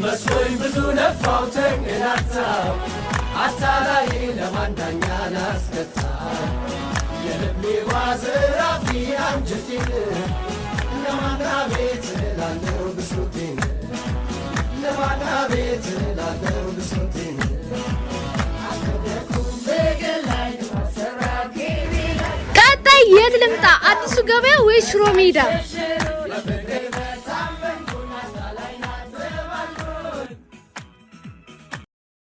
መስሎኝ ብዙ ነፋውተኝ ናታው አታላይ ለማንዳኛ ናስከታ የልቤ ዋዝራፊ አንጀቴን ለማና ቤት ላለው ብሶቴን ለማና ቤት ላለው ብሶቴን ቀጣይ የት ልምጣ? አዲሱ ገበያ ወይ ሽሮ ሜዳ?